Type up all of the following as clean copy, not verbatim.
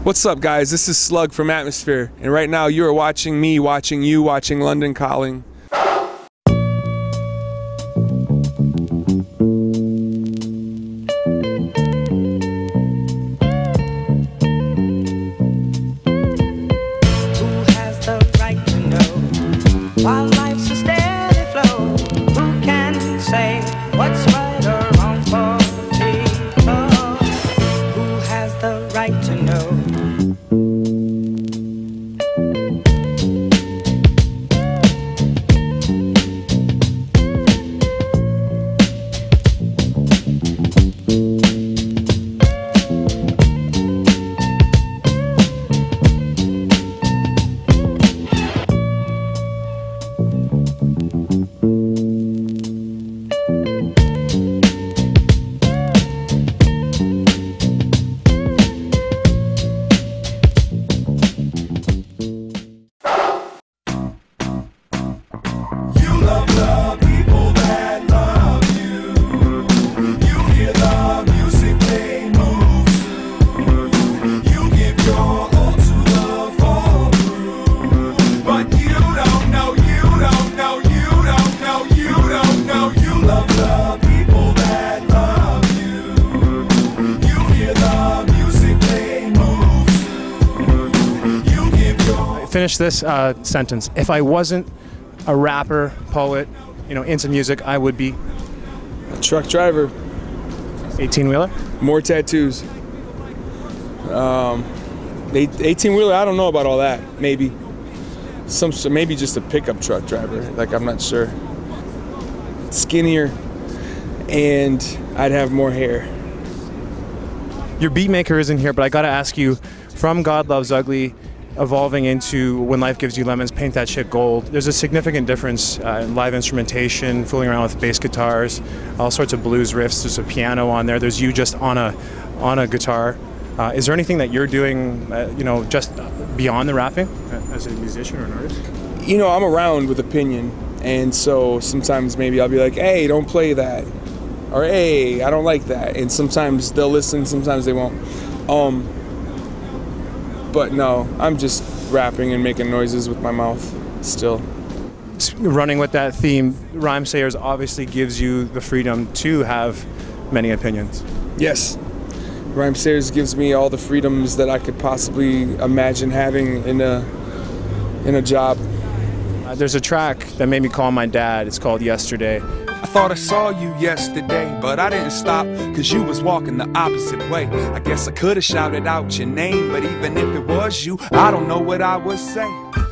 What's up, guys? This is Slug from Atmosphere, and right now you are watching me, watching you, watching London Calling. Who has the right to know while life's a steady flow? Who can say what's right or wrong for people? Who has the right to know? Finish this sentence. If I wasn't a rapper, poet, into music, I would be A truck driver, 18-wheeler. more tattoos. 18-wheeler, I don't know about all that. Maybe maybe just a pickup truck driver. Like, I'm not sure. Skinnier, and I'd have more hair. Your beat maker isn't here, but I gotta ask you, from God Loves Ugly evolving into When Life Gives You Lemons, Paint That Shit Gold, there's a significant difference in live instrumentation, fooling around with bass guitars, all sorts of blues riffs. There's a piano on there. There's you just on a guitar. Is there anything that you're doing, just beyond the rapping as a musician or an artist? I'm around with opinion, and so sometimes maybe I'll be like, hey, don't play that, or hey, I don't like that, and sometimes they'll listen, sometimes they won't. But no, I'm just rapping and making noises with my mouth still. Running with that theme, Rhymesayers obviously gives you the freedom to have many opinions. Yes, Rhymesayers gives me all the freedoms that I could possibly imagine having in a job. There's a track that made me call my dad. It's called Yesterday. I thought I saw you yesterday, but I didn't stop, cause you was walking the opposite way. I guess I could've shouted out your name, but even if it was you, I don't know what I would say.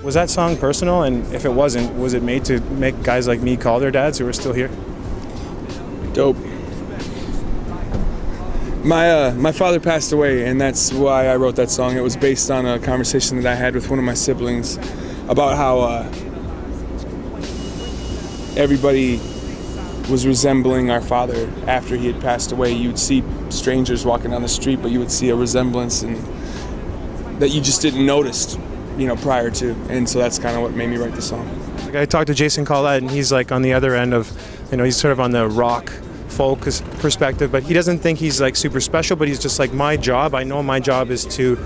Was that song personal? And if it wasn't, was it made to make guys like me call their dads who are still here? Dope. My father passed away, and that's why I wrote that song. It was based on a conversation that I had with one of my siblings about how everybody was resembling our father after he had passed away. You'd see strangers walking down the street, but you would see a resemblance and that you just didn't notice, prior to. And so that's kind of what made me write the song. Like, I talked to Jason Collette, and he's like on the other end of, he's sort of on the rock folk perspective, but he doesn't think he's like super special, but he's just like, my job, I know my job is to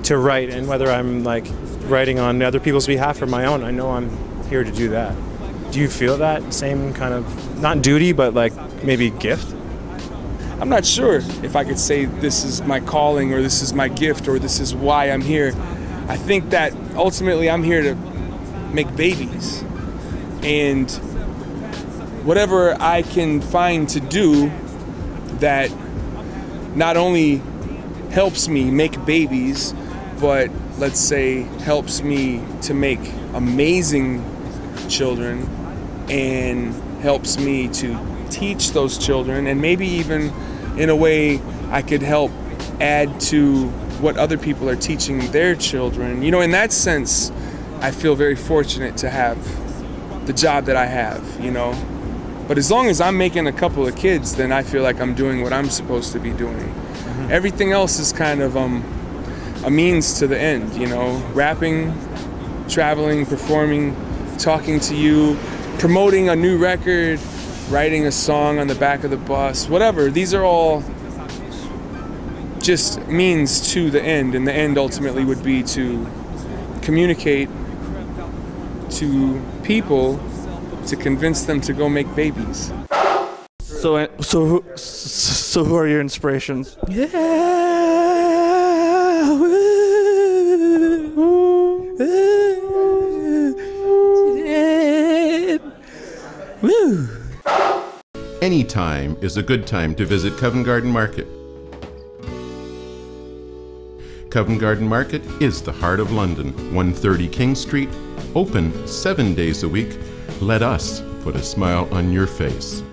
write, and whether I'm like writing on other people's behalf or my own, I know I'm here to do that. Do you feel that same kind of, not duty, but like maybe gift? I'm not sure if I could say this is my calling or this is my gift or this is why I'm here. I think that ultimately I'm here to make babies. And whatever I can find to do that not only helps me make babies, but let's say helps me to make amazing children and helps me to teach those children, and maybe even in a way I could help add to what other people are teaching their children. In that sense, I feel very fortunate to have the job that I have, But as long as I'm making a couple of kids, then I feel like I'm doing what I'm supposed to be doing. Mm-hmm. Everything else is kind of a means to the end, Rapping, traveling, performing, talking to you, promoting a new record, writing a song on the back of the bus, whatever. These are all just means to the end, and the end ultimately would be to communicate to people to convince them to go make babies. So who are your inspirations? Any time is a good time to visit Covent Garden Market. Covent Garden Market is the heart of London, 130 King Street, open 7 days a week. Let us put a smile on your face.